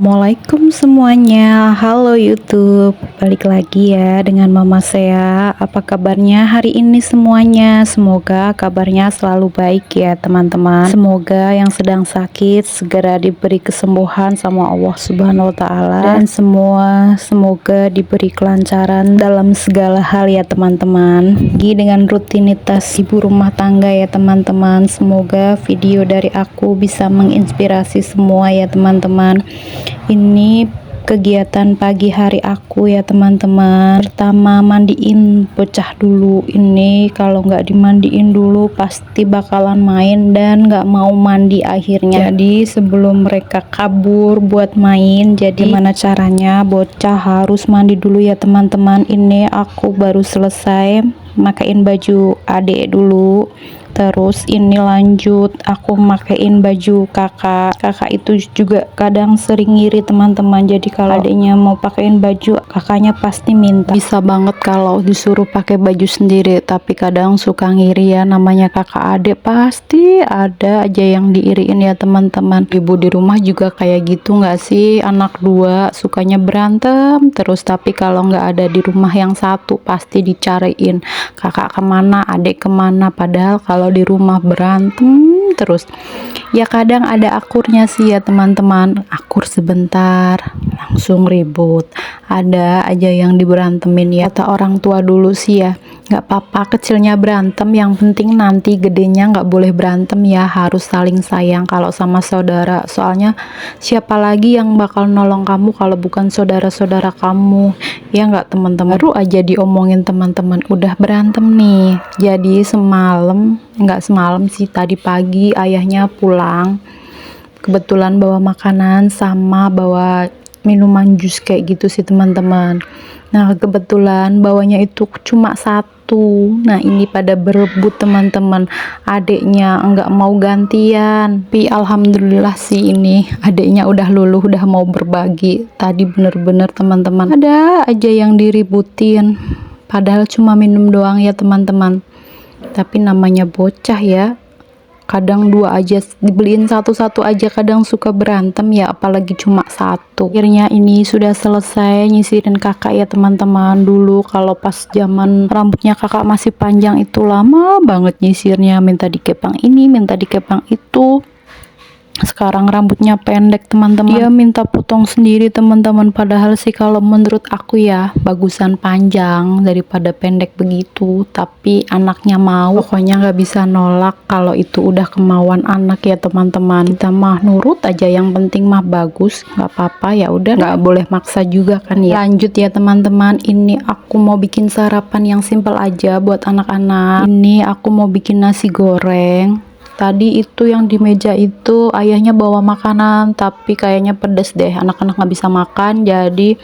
Assalamualaikum semuanya. Halo YouTube, balik lagi ya dengan Mama Sea. Apa kabarnya hari ini semuanya? Semoga kabarnya selalu baik ya teman-teman. Semoga yang sedang sakit segera diberi kesembuhan sama Allah Subhanahu wa taala, dan semoga diberi kelancaran dalam segala hal ya teman-teman. Lagi dengan rutinitas ibu rumah tangga ya teman-teman. Semoga video dari aku bisa menginspirasi semua ya teman-teman. Ini kegiatan pagi hari aku ya teman-teman. Pertama, mandiin bocah dulu. Ini kalau nggak dimandiin dulu pasti bakalan main dan nggak mau mandi akhirnya. Jadi sebelum mereka kabur buat main, jadi gimana caranya bocah harus mandi dulu ya teman-teman. Ini aku baru selesai makain baju adik dulu, terus ini lanjut aku makein baju kakak itu juga kadang sering ngiri teman-teman. Jadi kalau adiknya mau pakein baju, kakaknya pasti minta. Bisa banget kalau disuruh pakai baju sendiri, tapi kadang suka ngiri ya, namanya kakak adik pasti ada aja yang diiriin ya teman-teman. Ibu di rumah juga kayak gitu nggak sih? Anak dua sukanya berantem terus, tapi kalau nggak ada di rumah yang satu pasti dicariin kakak kemana, adik kemana. Padahal kalau di rumah berantem terus ya, kadang ada akurnya sih ya teman-teman. Akur sebentar langsung ribut, ada aja yang diberantemin ya. Kata orang tua dulu sih ya, nggak apa-apa kecilnya berantem, yang penting nanti gedenya nggak boleh berantem ya, harus saling sayang kalau sama saudara. Soalnya siapa lagi yang bakal nolong kamu kalau bukan saudara-saudara kamu, ya nggak teman-teman? Baru aja diomongin teman-teman udah berantem nih. Jadi nggak semalam sih, tadi pagi ayahnya pulang, kebetulan bawa makanan sama bawa minuman jus kayak gitu sih teman-teman. Nah kebetulan bawanya itu cuma satu. Nah ini pada berebut teman-teman, adiknya nggak mau gantian. Tapi alhamdulillah sih ini adiknya udah luluh, udah mau berbagi. Tadi bener-bener teman-teman ada aja yang diributin, padahal cuma minum doang ya teman-teman. Tapi namanya bocah ya, kadang dua aja dibeliin, satu-satu aja kadang suka berantem ya, apalagi cuma satu. Akhirnya ini sudah selesai nyisirin kakak ya teman-teman. Dulu kalau pas zaman rambutnya kakak masih panjang itu lama banget nyisirnya, minta dikepang ini, minta dikepang itu. Sekarang rambutnya pendek teman-teman, dia minta potong sendiri teman-teman. Padahal sih kalau menurut aku ya bagusan panjang daripada pendek begitu, tapi anaknya mau, pokoknya nggak bisa nolak kalau itu udah kemauan anak ya teman-teman. Kita mah nurut aja, yang penting mah bagus, nggak apa-apa ya udah, nggak boleh maksa juga kan ya. Lanjut ya teman-teman, ini aku mau bikin sarapan yang simple aja buat anak-anak. Ini aku mau bikin nasi goreng. Tadi itu yang di meja itu ayahnya bawa makanan, tapi kayaknya pedes deh, anak-anak nggak bisa makan, jadi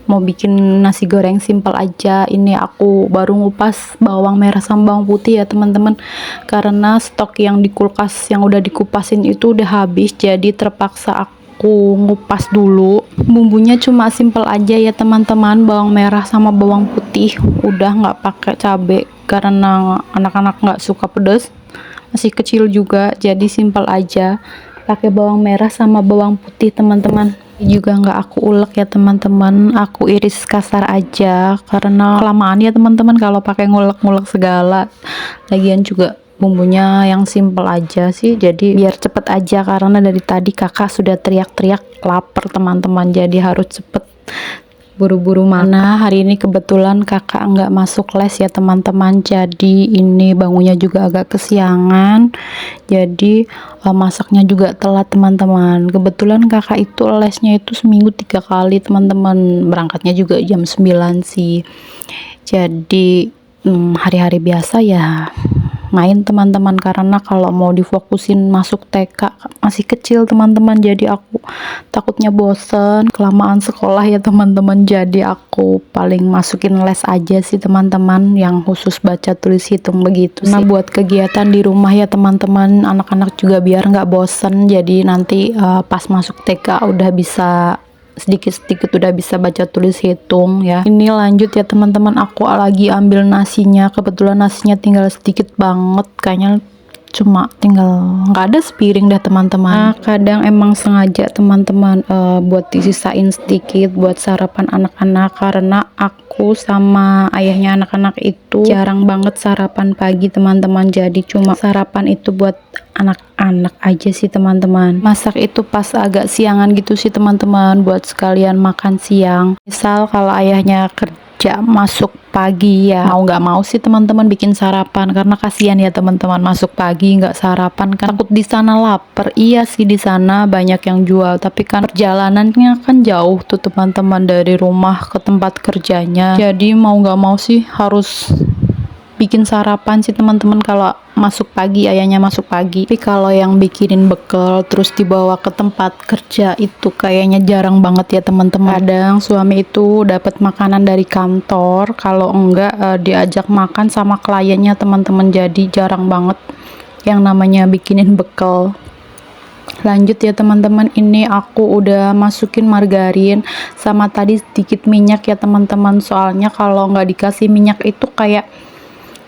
mau bikin nasi goreng simple aja. Ini aku baru ngupas bawang merah sama bawang putih ya teman-teman, karena stok yang di kulkas yang udah dikupasin itu udah habis, jadi terpaksa aku ngupas dulu. Bumbunya cuma simple aja ya teman-teman, bawang merah sama bawang putih, udah nggak pakai cabai karena anak-anak nggak suka pedas, masih kecil juga, jadi simpel aja pakai bawang merah sama bawang putih teman-teman. Juga nggak aku ulek ya teman-teman, aku iris kasar aja karena kelamaan ya teman-teman kalau pakai ngulek-ngulek segala. Lagian juga bumbunya yang simpel aja sih, jadi biar cepet aja, karena dari tadi kakak sudah teriak-teriak lapar teman-teman, jadi harus cepet buru-buru. Mana hari ini kebetulan kakak nggak masuk les ya teman-teman, jadi ini bangunnya juga agak kesiangan, jadi masaknya juga telat teman-teman. Kebetulan kakak itu lesnya itu seminggu 3 kali teman-teman, berangkatnya juga jam 9 sih. Jadi hari-hari biasa ya main teman-teman, karena kalau mau difokusin masuk TK masih kecil teman-teman, jadi aku takutnya bosen kelamaan sekolah ya teman-teman, jadi aku paling masukin les aja sih teman-teman, yang khusus baca tulis hitung begitu sih. Nah buat kegiatan di rumah ya teman-teman, anak-anak juga biar nggak bosen, jadi nanti pas masuk TK udah bisa sedikit-sedikit udah bisa baca tulis hitung ya. Ini lanjut ya teman-teman, aku lagi ambil nasinya, kebetulan nasinya tinggal sedikit banget, kayaknya cuma tinggal nggak ada sepiring dah teman-teman. Kadang emang sengaja teman-teman buat disisain sedikit buat sarapan anak-anak, karena aku sama ayahnya anak-anak itu jarang banget sarapan pagi teman-teman, jadi cuma sarapan itu buat anak-anak aja sih teman-teman. Masak itu pas agak siangan gitu sih teman-teman, buat sekalian makan siang. Misal kalau ayahnya kerja masuk pagi ya mau nggak mau sih teman-teman bikin sarapan, karena kasihan ya teman-teman masuk pagi nggak sarapan kan takut di sana lapar. Iya sih di sana banyak yang jual, tapi kan perjalanannya kan jauh tuh teman-teman dari rumah ke tempat kerjanya, jadi mau nggak mau sih harus bikin sarapan sih teman-teman kalau masuk pagi, ayahnya masuk pagi. Tapi kalau yang bikinin bekal terus dibawa ke tempat kerja itu kayaknya jarang banget ya teman-teman. Kadang suami itu dapat makanan dari kantor, kalau enggak diajak makan sama kliennya teman-teman, jadi jarang banget yang namanya bikinin bekal. Lanjut ya teman-teman, ini aku udah masukin margarin sama tadi sedikit minyak ya teman-teman, soalnya kalau nggak dikasih minyak itu kayak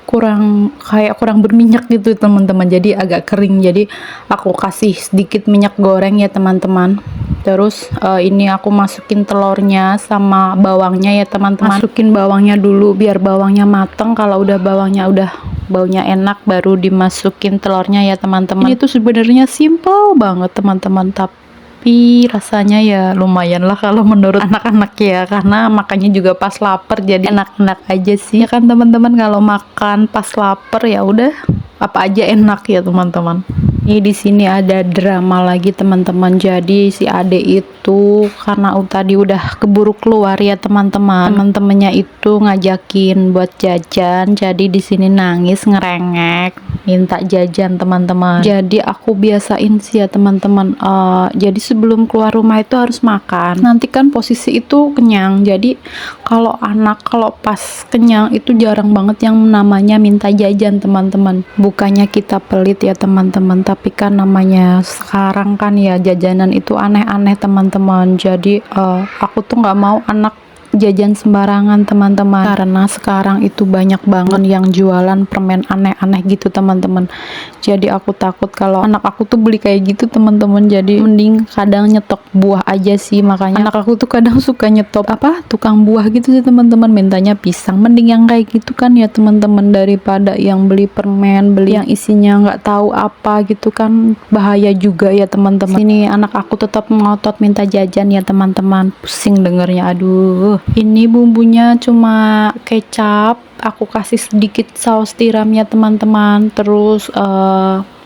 kurang berminyak gitu teman-teman, jadi agak kering, jadi aku kasih sedikit minyak goreng ya teman-teman. Terus ini aku masukin telurnya sama bawangnya ya teman-teman. Masukin bawangnya dulu biar bawangnya mateng, kalau udah bawangnya udah baunya enak baru dimasukin telurnya ya teman-teman. Ini tuh sebenarnya simple banget teman-teman, tapi rasanya ya lumayan lah kalau menurut anak-anak ya, karena makannya juga pas lapar jadi enak-enak aja sih ya kan teman-teman. Kalau makan pas lapar ya udah apa aja enak ya teman-teman. Ini di sini ada drama lagi teman-teman, jadi si Ade itu karena tadi udah keburu keluar ya teman-teman, temen-temennya itu ngajakin buat jajan, jadi di sini nangis ngerengek minta jajan teman-teman. Jadi aku biasain sih ya teman-teman, jadi sebelum keluar rumah itu harus makan, nanti kan posisi itu kenyang, jadi kalau pas kenyang itu jarang banget yang namanya minta jajan teman-teman. Bukannya kita pelit ya teman-teman, tapi kan namanya sekarang kan ya jajanan itu aneh-aneh teman-teman, jadi aku tuh nggak mau anak jajan sembarangan teman-teman, karena sekarang itu banyak banget yang jualan permen aneh-aneh gitu teman-teman, jadi aku takut kalau anak aku tuh beli kayak gitu teman-teman, jadi mending kadang nyetok buah aja sih. Makanya anak aku tuh kadang suka nyetok tukang buah gitu sih teman-teman, mintanya pisang, mending yang kayak gitu kan ya teman-teman, daripada yang beli permen, beli yang isinya nggak tahu apa gitu kan, bahaya juga ya teman-teman. Ini anak aku tetap ngotot minta jajan ya teman-teman, pusing dengernya. Aduh, ini bumbunya cuma kecap, aku kasih sedikit saus tiramnya teman-teman, terus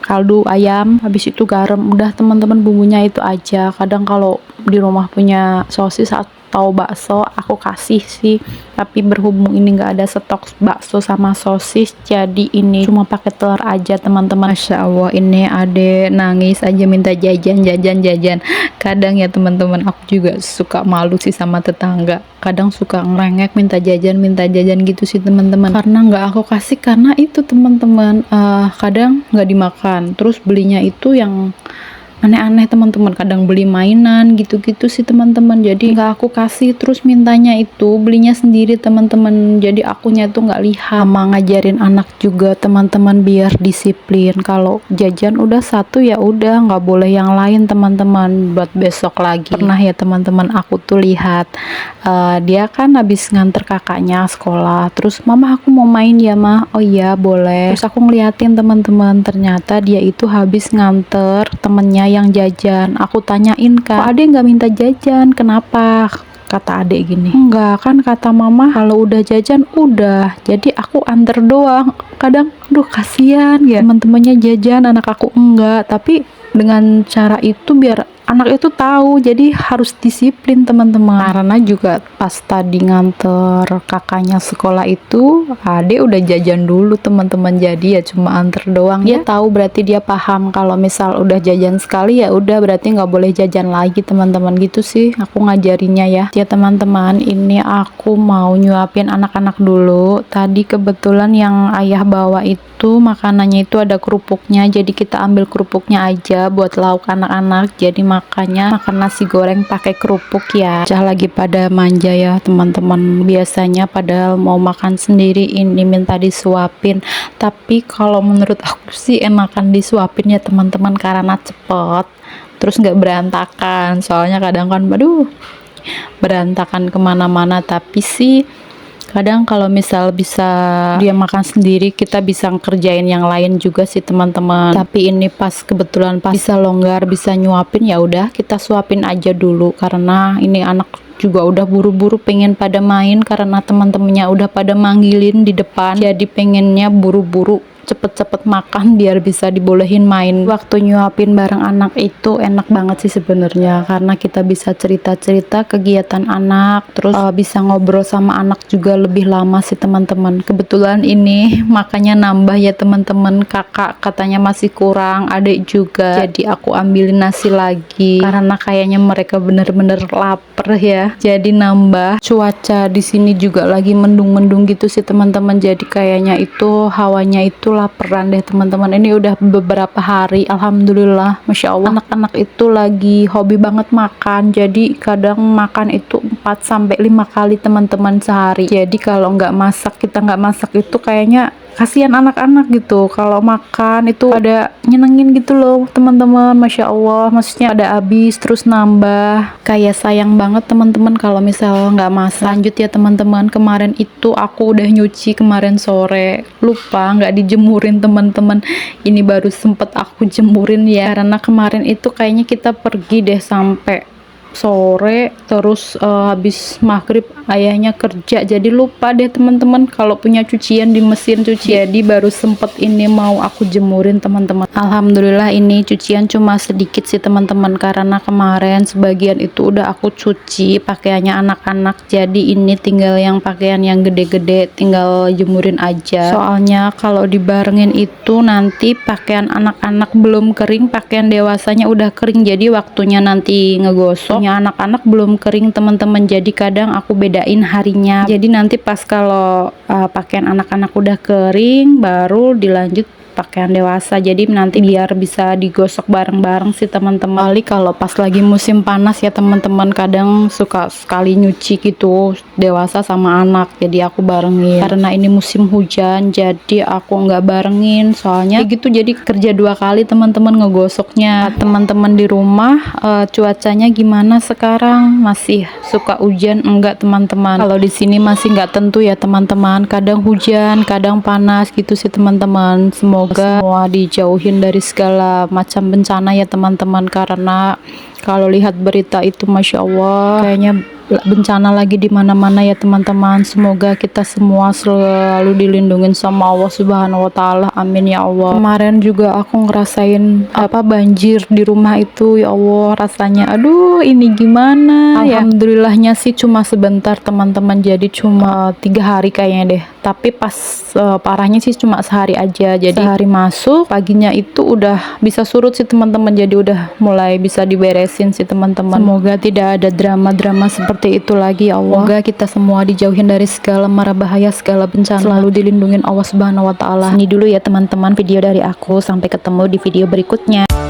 kaldu ayam, habis itu garam, udah teman-teman bumbunya itu aja. Kadang kalau di rumah punya sosis atau bakso aku kasih sih, tapi berhubung ini nggak ada stok bakso sama sosis, jadi ini cuma pakai telur aja teman-teman. Masya Allah, ini Ade nangis aja minta jajan. Kadang ya teman-teman aku juga suka malu sih sama tetangga, kadang suka ngerengek minta jajan gitu sih teman-teman, karena nggak aku kasih, karena itu teman-teman kadang nggak dimakan, terus belinya itu yang aneh-aneh teman-teman, kadang beli mainan gitu-gitu sih teman-teman, jadi nggak aku kasih, terus mintanya itu belinya sendiri teman-teman, jadi akunya tuh nggak lihat. Sama ngajarin anak juga teman-teman biar disiplin, kalau jajan udah satu ya udah, nggak boleh yang lain teman-teman, buat besok lagi. Pernah ya teman-teman aku tuh lihat dia kan habis nganter kakaknya sekolah, terus mama aku mau main ya mah, oh iya boleh, terus aku ngeliatin teman-teman, ternyata dia itu habis nganter temennya yang jajan. Aku tanyain kan, kok Ade nggak minta jajan, kenapa? Kata adek gini, enggak kan kata mama kalau udah jajan udah, jadi aku anter doang. Kadang duh kasihan ya teman-temannya jajan, anak aku enggak, tapi dengan cara itu biar anak itu tahu, jadi harus disiplin teman-teman. Karena juga pas tadi nganter kakaknya sekolah itu Ade udah jajan dulu teman-teman, jadi ya cuma anter doang. Dia tahu, berarti dia paham kalau misal udah jajan sekali ya udah, berarti nggak boleh jajan lagi teman-teman, gitu sih aku ngajarinya ya teman-teman. Ini aku mau nyuapin anak-anak dulu. Tadi kebetulan yang ayah bawa itu makanannya itu ada kerupuknya, jadi kita ambil kerupuknya aja buat lauk anak-anak, jadi makanya makan nasi goreng pakai kerupuk ya. Cah lagi pada manja ya teman-teman, biasanya padahal mau makan sendiri ini minta disuapin, tapi kalau menurut aku sih enakan disuapin ya teman-teman karena cepet, terus nggak berantakan. Soalnya kadang kan aduh berantakan kemana-mana. Tapi sih kadang kalau misal bisa dia makan sendiri, kita bisa ngerjain yang lain juga sih teman-teman. Tapi ini pas kebetulan pas bisa longgar, bisa nyuapin, ya udah kita suapin aja dulu karena ini anak juga udah buru-buru pengen pada main karena teman-temannya udah pada manggilin di depan, jadi pengennya buru-buru cepet-cepet makan biar bisa dibolehin main. Waktu nyuapin bareng anak itu enak banget sih sebenarnya karena kita bisa cerita-cerita kegiatan anak, terus bisa ngobrol sama anak juga lebih lama sih teman-teman. Kebetulan ini makanya nambah ya teman-teman, kakak katanya masih kurang, adik juga, jadi aku ambilin nasi lagi karena kayaknya mereka bener-bener lapar ya, jadi nambah. Cuaca di sini juga lagi mendung-mendung gitu sih teman-teman, jadi kayaknya itu hawanya itu laparan deh teman-teman. Ini udah beberapa hari alhamdulillah, masya Allah, anak-anak itu lagi hobi banget makan, jadi kadang makan itu 4-5 kali teman-teman sehari. Jadi kalau nggak masak, kita nggak masak itu kayaknya kasihan anak-anak gitu. Kalau makan itu ada nyenengin gitu loh teman-teman, masya Allah, maksudnya ada habis terus nambah. Kayak sayang banget teman-teman kalau misal nggak masak. Lanjut ya teman-teman, kemarin itu aku udah nyuci kemarin sore, lupa nggak dijemurin teman-teman. Ini baru sempet aku jemurin ya, karena kemarin itu kayaknya kita pergi deh sampai sore, terus habis maghrib ayahnya kerja, jadi lupa deh teman-teman kalau punya cucian di mesin cuci. Jadi baru sempet ini mau aku jemurin teman-teman. Alhamdulillah ini cucian cuma sedikit sih teman-teman, karena kemarin sebagian itu udah aku cuci pakaiannya anak-anak, jadi ini tinggal yang pakaian yang gede-gede tinggal jemurin aja. Soalnya kalau dibarengin itu nanti pakaian anak-anak belum kering, pakaian dewasanya udah kering, jadi waktunya nanti ngegosok anak-anak belum kering teman-teman. Jadi kadang aku bedain harinya, jadi nanti pas kalau pakaian anak-anak udah kering baru dilanjut pakaian dewasa, jadi nanti biar bisa digosok bareng-bareng sih teman-teman. Kali kalau pas lagi musim panas ya teman-teman, kadang suka sekali nyuci gitu dewasa sama anak, jadi aku barengin. Karena ini musim hujan jadi aku nggak barengin, soalnya gitu jadi kerja 2 kali teman-teman ngegosoknya. Teman-teman di rumah cuacanya gimana sekarang? Masih suka hujan enggak teman-teman? Kalau di sini masih nggak tentu ya teman-teman, kadang hujan kadang panas gitu sih teman-teman. Semoga semua dijauhin dari segala macam bencana ya teman-teman, karena kalau lihat berita itu masya Allah kayaknya bencana lagi di mana-mana ya teman-teman. Semoga kita semua selalu dilindungin sama Allah Subhanahu wa taala, amin ya Allah. Kemarin juga aku ngerasain banjir di rumah itu, ya Allah rasanya aduh ini gimana ya. Alhamdulillahnya sih cuma sebentar teman-teman, jadi cuma 3 hari kayaknya deh, tapi pas parahnya sih cuma sehari aja. Jadi sehari masuk, paginya itu udah bisa surut sih teman-teman, jadi udah mulai bisa diberesin sih teman-teman. Semoga tidak ada drama-drama seperti itu lagi ya Allah. Semoga kita semua dijauhin dari segala mara bahaya, segala bencana, selalu dilindungin Allah Subhanahu wa taala. Ini dulu ya teman-teman video dari aku, sampai ketemu di video berikutnya.